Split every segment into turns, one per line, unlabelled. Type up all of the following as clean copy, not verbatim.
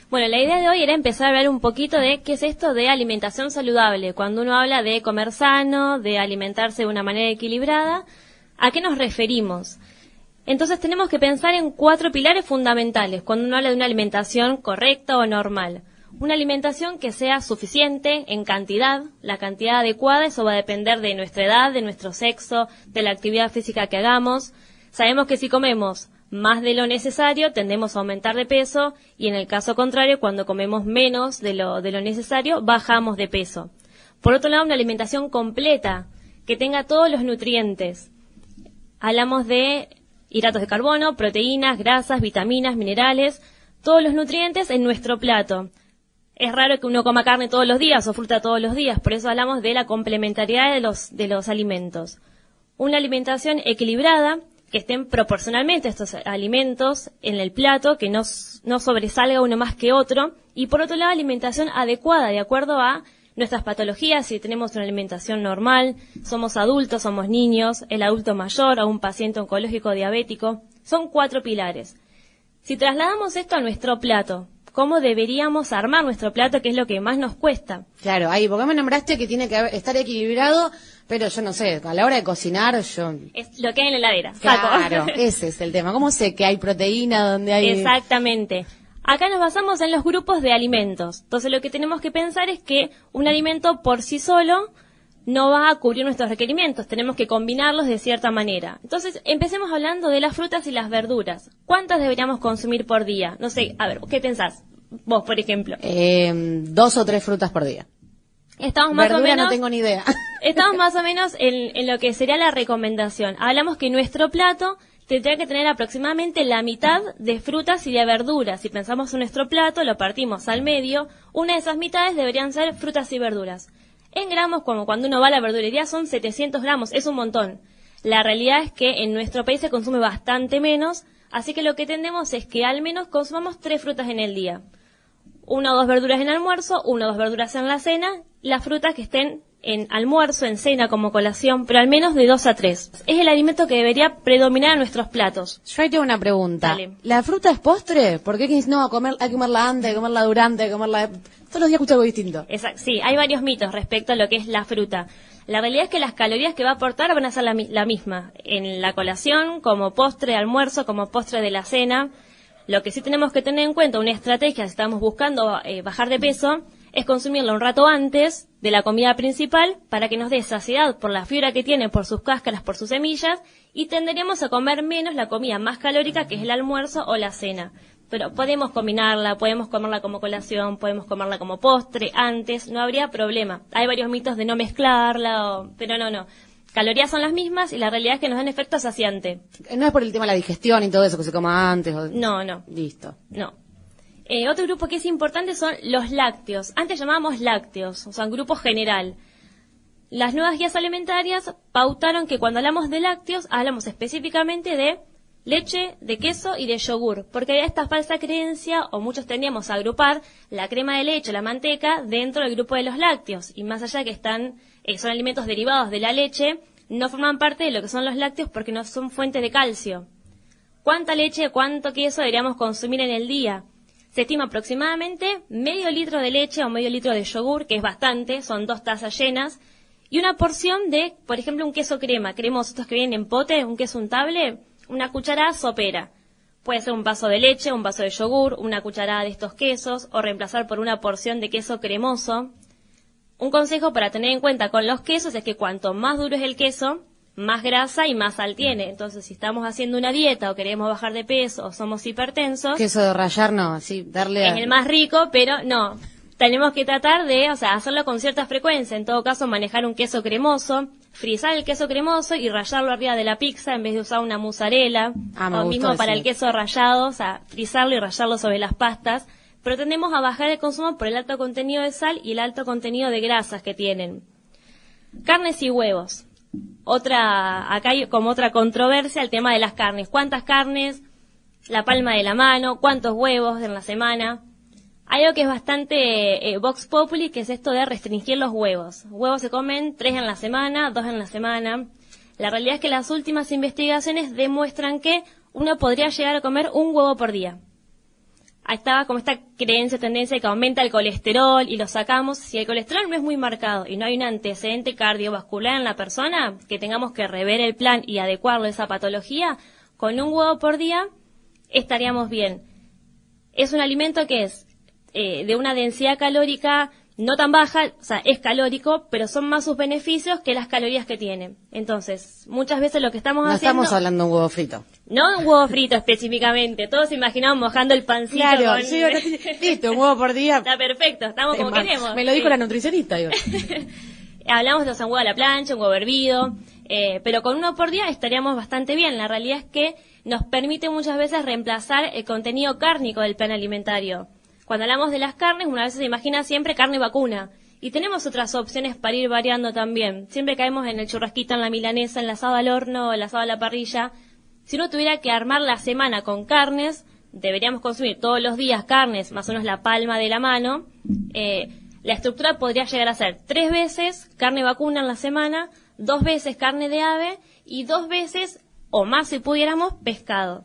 Bueno, la idea de hoy era empezar a hablar un poquito de qué es esto de alimentación saludable. Cuando uno habla de comer sano, de alimentarse de una manera equilibrada, ¿a qué nos referimos? Entonces tenemos que pensar en 4 pilares fundamentales cuando uno habla de una alimentación correcta o normal. Una alimentación que sea suficiente en cantidad, la cantidad adecuada, eso va a depender de nuestra edad, de nuestro sexo, de la actividad física que hagamos. Sabemos que si comemos más de lo necesario, tendemos a aumentar de peso, y en el caso contrario, cuando comemos menos de lo necesario, bajamos de peso. Por otro lado, una alimentación completa, que tenga todos los nutrientes. Hablamos de hidratos de carbono, proteínas, grasas, vitaminas, minerales, todos los nutrientes en nuestro plato. Es raro que uno coma carne todos los días o fruta todos los días, por eso hablamos de la complementariedad de los alimentos. Una alimentación equilibrada, que estén proporcionalmente estos alimentos en el plato, que no sobresalga uno más que otro, y por otro lado alimentación adecuada, de acuerdo a nuestras patologías, si tenemos una alimentación normal, somos adultos, somos niños, el adulto mayor o un paciente oncológico diabético. Son 4 pilares. Si trasladamos esto a nuestro plato, ¿cómo deberíamos armar nuestro plato, que es lo que más nos cuesta?
Claro, ahí, porque me nombraste que tiene que estar equilibrado, pero yo no sé, a la hora de cocinar yo...
Es lo que hay en la heladera,
Claro,
saco.
ese es el tema. ¿Cómo sé que hay proteína donde hay...?
Exactamente. Acá nos basamos en los grupos de alimentos. Entonces lo que tenemos que pensar es que un alimento por sí solo no va a cubrir nuestros requerimientos. Tenemos que combinarlos de cierta manera. Entonces empecemos hablando de las frutas y las verduras. ¿Cuántas deberíamos consumir por día? No sé, a ver, ¿qué pensás? Vos, por ejemplo.
2 o 3 frutas por día.
Estamos más
Verdura
o menos,
no tengo ni idea.
Estamos más o menos en lo que sería la recomendación. Hablamos que nuestro plato tendría que tener aproximadamente la mitad de frutas y de verduras. Si pensamos en nuestro plato, lo partimos al medio. Una de esas mitades deberían ser frutas y verduras. En gramos, como cuando uno va a la verdulería, son 700 gramos. Es un montón. La realidad es que en nuestro país se consume bastante menos, así que lo que tendemos es que al menos consumamos 3 frutas en el día. 1 o 2 verduras en almuerzo, 1 o 2 verduras en la cena, las frutas que estén en almuerzo, en cena, como colación, pero al menos de 2 a 3. Es el alimento que debería predominar en nuestros platos.
Yo ahí tengo una pregunta.
Dale.
¿La fruta es postre? ¿Por qué no, hay que comerla antes, hay que comerla durante, hay que comerla... Todos los días escucho algo distinto.
Sí, hay varios mitos respecto a lo que es la fruta. La realidad es que las calorías que va a aportar van a ser la misma. En la colación, como postre de almuerzo, como postre de la cena. Lo que sí tenemos que tener en cuenta, una estrategia si estamos buscando bajar de peso, es consumirlo un rato antes de la comida principal para que nos dé saciedad por la fibra que tiene, por sus cáscaras, por sus semillas, y tenderíamos a comer menos la comida más calórica, que es el almuerzo o la cena. Pero podemos combinarla, podemos comerla como colación, podemos comerla como postre antes, no habría problema. Hay varios mitos de no mezclarla, pero no. Calorías son las mismas y la realidad es que nos dan efecto saciante.
No es por el tema de la digestión y todo eso que se coma antes.
No.
Listo.
No. Otro grupo que es importante son los lácteos. Antes llamábamos lácteos, o sea, un grupo general. Las nuevas guías alimentarias pautaron que cuando hablamos de lácteos, hablamos específicamente de leche, de queso y de yogur, porque había esta falsa creencia, o muchos tendíamos a agrupar la crema de leche o la manteca dentro del grupo de los lácteos, y más allá que son alimentos derivados de la leche, no forman parte de lo que son los lácteos porque no son fuente de calcio. ¿Cuánta leche, cuánto queso deberíamos consumir en el día? Se estima aproximadamente medio litro de leche o medio litro de yogur, que es bastante, son 2 tazas llenas, y una porción de, por ejemplo, un queso crema, cremoso, estos que vienen en pote, un queso untable, una cucharada sopera. Puede ser un vaso de leche, un vaso de yogur, una cucharada de estos quesos, o reemplazar por una porción de queso cremoso. Un consejo para tener en cuenta con los quesos es que cuanto más duro es el queso, más grasa y más sal tiene. Entonces, si estamos haciendo una dieta o queremos bajar de peso o somos hipertensos...
Queso de rallar, no, así, darle...
Es el más rico, pero no. Tenemos que tratar de, hacerlo con cierta frecuencia. En todo caso, manejar un queso cremoso, frizar el queso cremoso y rallarlo arriba de la pizza en vez de usar una mozzarella. O mismo para el queso rallado, frizarlo y rallarlo sobre las pastas. Pero tendemos a bajar el consumo por el alto contenido de sal y el alto contenido de grasas que tienen. Carnes y huevos. Acá hay como otra controversia el tema de las carnes. ¿Cuántas carnes? La palma de la mano. ¿Cuántos huevos en la semana? Hay algo que es bastante vox populi, que es esto de restringir los huevos. Huevos se comen 3 en la semana, 2 en la semana. La realidad es que las últimas investigaciones demuestran que uno podría llegar a comer un huevo por día. estaba como esta creencia, tendencia que aumenta el colesterol y lo sacamos. Si el colesterol no es muy marcado y no hay un antecedente cardiovascular en la persona, que tengamos que rever el plan y adecuarlo a esa patología, con un huevo por día estaríamos bien. Es un alimento que es de una densidad calórica no tan baja, o sea, es calórico, pero son más sus beneficios que las calorías que tiene. Entonces, muchas veces lo que estamos haciendo...
No estamos hablando de un huevo frito.
No un huevo frito específicamente, todos se imaginaban mojando el pancito.
Claro,
con...
sí, listo, un huevo por día.
Está perfecto, estamos como queremos.
Me lo dijo la nutricionista, digo.
Hablamos de un huevo a la plancha, un huevo hervido, pero con uno por día estaríamos bastante bien. La realidad es que nos permite muchas veces reemplazar el contenido cárnico del plan alimentario. Cuando hablamos de las carnes, una vez se imagina siempre carne vacuna. Y tenemos otras opciones para ir variando también. Siempre caemos en el churrasquito, en la milanesa, en el asado al horno, el asado a la parrilla. Si uno tuviera que armar la semana con carnes, deberíamos consumir todos los días carnes, más o menos la palma de la mano. La estructura podría llegar a ser 3 veces carne vacuna en la semana, 2 veces carne de ave y 2 veces, o más si pudiéramos, pescado.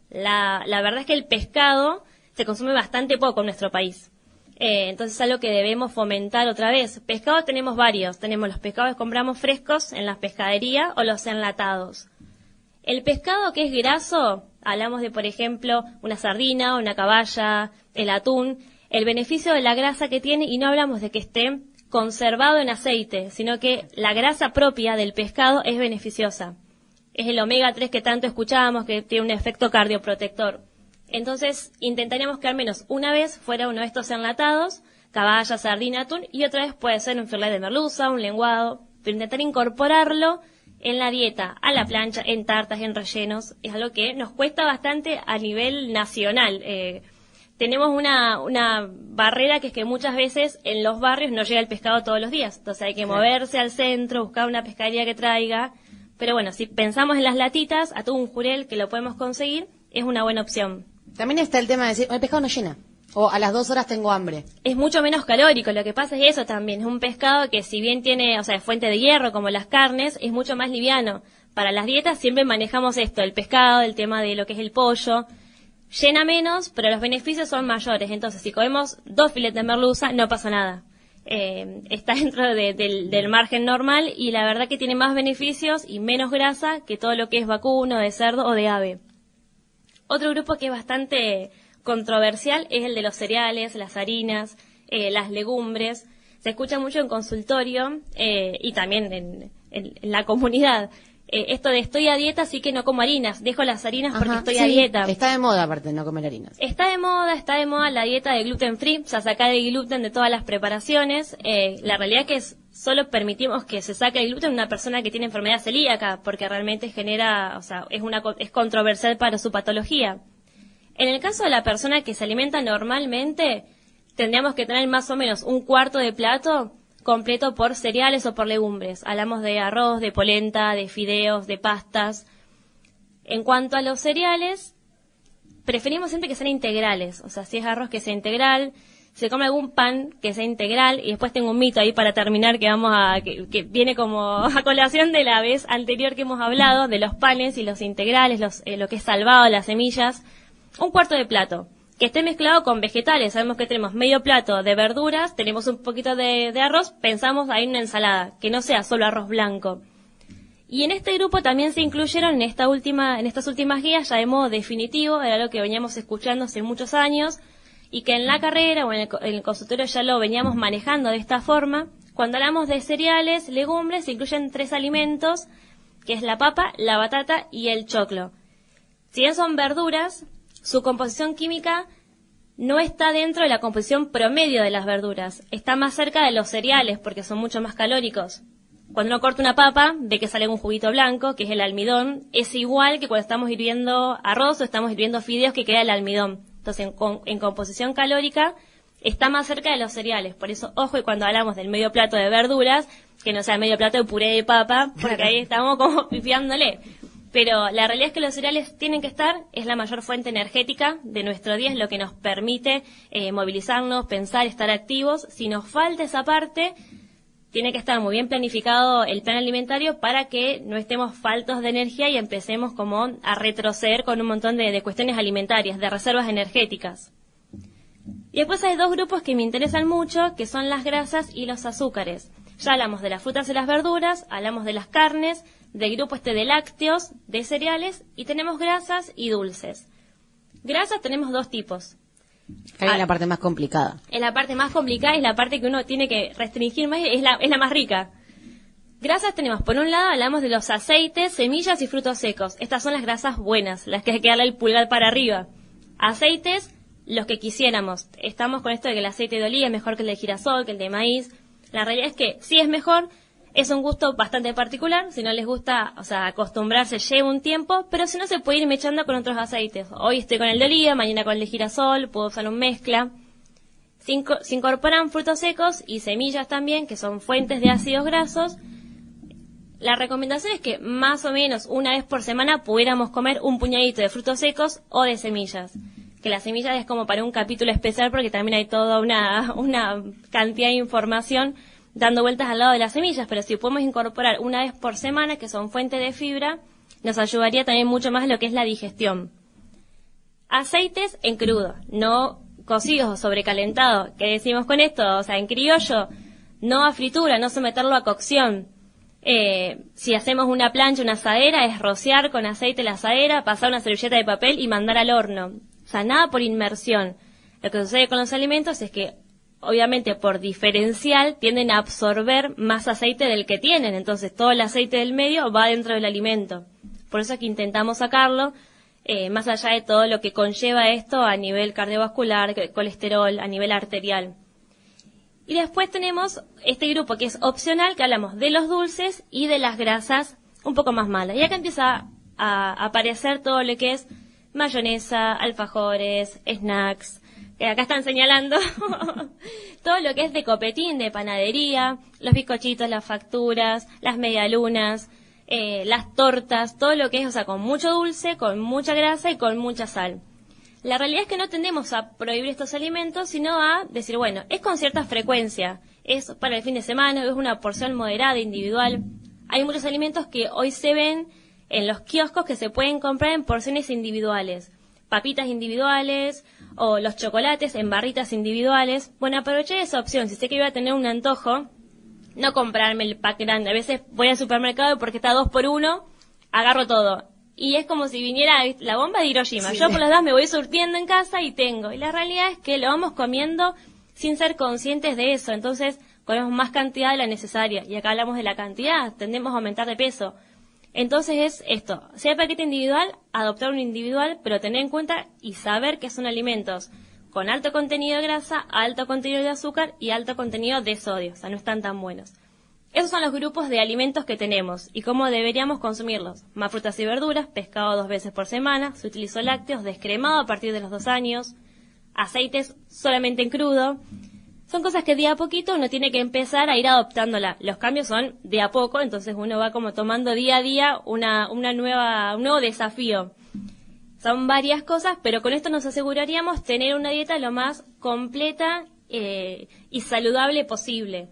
La verdad es que el pescado se consume bastante poco en nuestro país. Entonces es algo que debemos fomentar otra vez. Pescados tenemos varios. Tenemos los pescados que compramos frescos en las pescaderías o los enlatados. El pescado que es graso, hablamos de, por ejemplo, una sardina, una caballa, el atún, el beneficio de la grasa que tiene, y no hablamos de que esté conservado en aceite, sino que la grasa propia del pescado es beneficiosa. Es el omega 3 que tanto escuchábamos, que tiene un efecto cardioprotector. Entonces, intentaríamos que al menos una vez fuera uno de estos enlatados, caballa, sardina, atún, y otra vez puede ser un filet de merluza, un lenguado, pero intentar incorporarlo en la dieta, a la plancha, en tartas, en rellenos. Es algo que nos cuesta bastante a nivel nacional. Tenemos una barrera que es que muchas veces en los barrios no llega el pescado todos los días. Entonces hay que moverse al centro, buscar una pescadería que traiga. Pero bueno, si pensamos en las latitas, atún, jurel, que lo podemos conseguir, es una buena opción.
También está el tema de decir, el pescado no llena. O a las 2 horas tengo hambre.
Es mucho menos calórico, lo que pasa es eso también. Es un pescado que si bien tiene, o sea, es fuente de hierro como las carnes, es mucho más liviano. Para las dietas siempre manejamos esto, el pescado, el tema de lo que es el pollo. Llena menos, pero los beneficios son mayores. Entonces, si comemos 2 filetes de merluza, no pasa nada. Está dentro del margen normal y la verdad que tiene más beneficios y menos grasa que todo lo que es vacuno, de cerdo o de ave. Otro grupo que es bastante controversial es el de los cereales, las harinas, las legumbres. Se escucha mucho en consultorio y también en la comunidad. Esto de estoy a dieta, así que no como harinas. Dejo las harinas porque estoy a dieta.
Está de moda, aparte de no comer harinas.
Está de moda la dieta de gluten free, o sea, sacar el gluten de todas las preparaciones. La realidad es que solo permitimos que se saque el gluten en una persona que tiene enfermedad celíaca, porque realmente genera, o sea, es controversial para su patología. En el caso de la persona que se alimenta normalmente, tendríamos que tener más o menos un cuarto de plato completo por cereales o por legumbres. Hablamos de arroz, de polenta, de fideos, de pastas. En cuanto a los cereales, preferimos siempre que sean integrales. O sea, si es arroz, que sea integral. Se come algún pan que sea integral. Y después tengo un mito ahí para terminar que viene como a colación de la vez anterior que hemos hablado, de los panes y los integrales, lo que es salvado, las semillas. Un cuarto de plato que esté mezclado con vegetales. Sabemos que tenemos medio plato de verduras, tenemos un poquito de arroz, pensamos ahí en una ensalada, que no sea solo arroz blanco. Y en este grupo también se incluyeron en estas últimas guías, ya de modo definitivo, era lo que veníamos escuchando hace muchos años, y que en la carrera o en el consultorio ya lo veníamos manejando de esta forma. Cuando hablamos de cereales, legumbres, se incluyen 3 alimentos, que es la papa, la batata y el choclo. Si bien son verduras, su composición química no está dentro de la composición promedio de las verduras. Está más cerca de los cereales porque son mucho más calóricos. Cuando uno corta una papa, ve que sale un juguito blanco, que es el almidón. Es igual que cuando estamos hirviendo arroz o estamos hirviendo fideos, que queda el almidón. Entonces, en composición calórica, está más cerca de los cereales. Por eso, ojo, y cuando hablamos del medio plato de verduras, que no sea medio plato de puré de papa, porque ahí estamos como pifiándole. Pero la realidad es que los cereales tienen que estar, es la mayor fuente energética de nuestro día, es lo que nos permite movilizarnos, pensar, estar activos. Si nos falta esa parte, tiene que estar muy bien planificado el plan alimentario para que no estemos faltos de energía y empecemos como a retroceder con un montón de cuestiones alimentarias, de reservas energéticas. Y después hay dos grupos que me interesan mucho, que son las grasas y los azúcares. Ya hablamos de las frutas y las verduras, hablamos de las carnes, del grupo de lácteos, de cereales, y tenemos grasas y dulces. Grasas tenemos dos tipos.
Acá viene la parte más complicada.
Es la parte más complicada, es la parte que uno tiene que restringir más, es la más rica. Grasas tenemos, por un lado, hablamos de los aceites, semillas y frutos secos. Estas son las grasas buenas, las que hay que darle el pulgar para arriba. Aceites, los que quisiéramos. Estamos con esto de que el aceite de oliva es mejor que el de girasol, que el de maíz. La realidad es que sí es mejor, es un gusto bastante particular. Si no les gusta, acostumbrarse lleva un tiempo, pero si no se puede ir mechando con otros aceites. Hoy estoy con el de oliva, mañana con el de girasol, puedo usar una mezcla. Se incorporan frutos secos y semillas también, que son fuentes de ácidos grasos. La recomendación es que más o menos una vez por semana pudiéramos comer un puñadito de frutos secos o de semillas. Que las semillas es como para un capítulo especial porque también hay toda una cantidad de información dando vueltas al lado de las semillas, pero si podemos incorporar una vez por semana, que son fuente de fibra, nos ayudaría también mucho más en lo que es la digestión. Aceites en crudo, no cocidos o sobrecalentados. ¿Qué decimos con esto? En criollo, no a fritura, no someterlo a cocción. Si hacemos una plancha, una asadera, es rociar con aceite la asadera, pasar una servilleta de papel y mandar al horno. Nada por inmersión. Lo que sucede con los alimentos es que, obviamente, por diferencial, tienden a absorber más aceite del que tienen. Entonces, todo el aceite del medio va dentro del alimento. Por eso es que intentamos sacarlo, más allá de todo lo que conlleva esto a nivel cardiovascular, colesterol, a nivel arterial. Y después tenemos este grupo que es opcional, que hablamos de los dulces y de las grasas un poco más malas. Y acá empieza a aparecer todo lo que es mayonesa, alfajores, snacks, que acá están señalando todo lo que es de copetín, de panadería, los bizcochitos, las facturas, las medialunas, las tortas, todo lo que es, con mucho dulce, con mucha grasa y con mucha sal. La realidad es que no tendemos a prohibir estos alimentos, sino a decir, bueno, es con cierta frecuencia, es para el fin de semana, es una porción moderada, individual. Hay muchos alimentos que hoy se ven en los kioscos que se pueden comprar en porciones individuales, papitas individuales o los chocolates en barritas individuales. Bueno, aproveché esa opción. Si sé que iba a tener un antojo, no comprarme el pack grande. A veces voy al supermercado porque está 2x1, agarro todo. Y es como si viniera la bomba de Hiroshima. Sí. Yo por las dos me voy surtiendo en casa y tengo. Y la realidad es que lo vamos comiendo sin ser conscientes de eso. Entonces comemos más cantidad de la necesaria. Y acá hablamos de la cantidad, tendemos a aumentar de peso. Entonces es esto, si hay paquete individual, adoptar un individual, pero tener en cuenta y saber que son alimentos con alto contenido de grasa, alto contenido de azúcar y alto contenido de sodio, no están tan buenos. Esos son los grupos de alimentos que tenemos y cómo deberíamos consumirlos. Más frutas y verduras, pescado 2 veces por semana, se utilizó lácteos, descremado a partir de los 2 años, aceites solamente en crudo. Son cosas que día a poquito uno tiene que empezar a ir adoptándola. Los cambios son de a poco, entonces uno va como tomando día a día un nuevo desafío. Son varias cosas, pero con esto nos aseguraríamos tener una dieta lo más completa y saludable posible.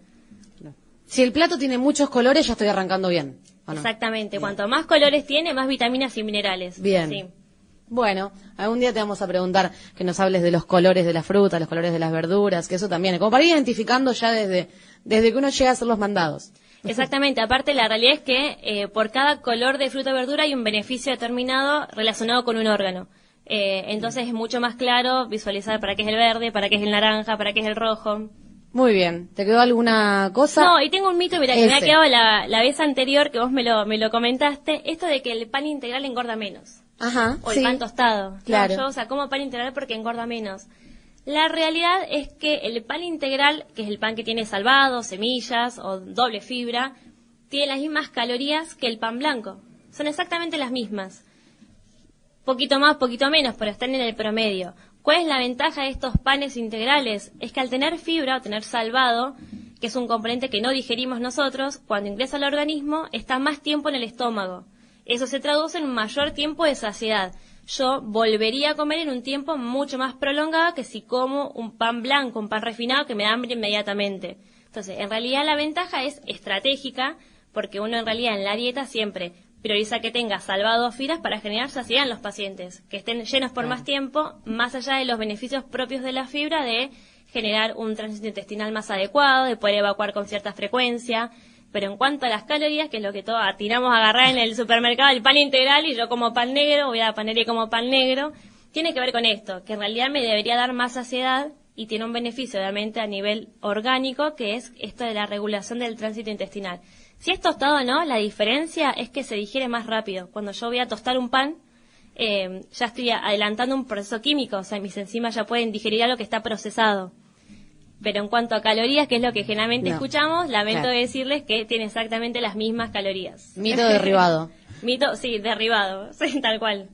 Si el plato tiene muchos colores, ya estoy arrancando bien, ¿o no?
Exactamente. Bien. Cuanto más colores tiene, más vitaminas y minerales.
Bien.
Sí.
Bueno, algún día te vamos a preguntar que nos hables de los colores de la fruta, los colores de las verduras, que eso también, como para ir identificando ya desde que uno llega a hacer los mandados.
Exactamente, aparte la realidad es que por cada color de fruta o verdura hay un beneficio determinado relacionado con un órgano. Entonces es mucho más claro visualizar para qué es el verde, para qué es el naranja, para qué es el rojo.
Muy bien, ¿te quedó alguna cosa?
No, y tengo un mito, mira, que me ha quedado la vez anterior que vos me lo comentaste, esto de que el pan integral engorda menos.
Ajá,
o el pan tostado.
Claro.
No, yo, como pan integral porque engorda menos. La realidad es que el pan integral, que es el pan que tiene salvado, semillas o doble fibra, tiene las mismas calorías que el pan blanco. Son exactamente las mismas. Poquito más, poquito menos, pero están en el promedio. ¿Cuál es la ventaja de estos panes integrales? Es que al tener fibra o tener salvado, que es un componente que no digerimos nosotros, cuando ingresa al organismo, está más tiempo en el estómago. Eso se traduce en un mayor tiempo de saciedad. Yo volvería a comer en un tiempo mucho más prolongado que si como un pan blanco, un pan refinado que me da hambre inmediatamente. Entonces, en realidad la ventaja es estratégica, porque uno en realidad en la dieta siempre prioriza que tenga salvado fibras para generar saciedad en los pacientes, que estén llenos por más tiempo, más allá de los beneficios propios de la fibra de generar un tránsito intestinal más adecuado, de poder evacuar con cierta frecuencia. Pero en cuanto a las calorías, que es lo que todos atinamos a agarrar en el supermercado, el pan integral, y yo como pan negro, voy a la panadería y como pan negro, tiene que ver con esto, que en realidad me debería dar más saciedad y tiene un beneficio obviamente a nivel orgánico, que es esto de la regulación del tránsito intestinal. Si es tostado o no, la diferencia es que se digiere más rápido. Cuando yo voy a tostar un pan, ya estoy adelantando un proceso químico, o sea, mis enzimas ya pueden digerir algo que está procesado. Pero en cuanto a calorías, que es lo que generalmente escuchamos, lamento decirles que tiene exactamente las mismas calorías.
Mito derribado.
Mito, sí, derribado, sí, tal cual.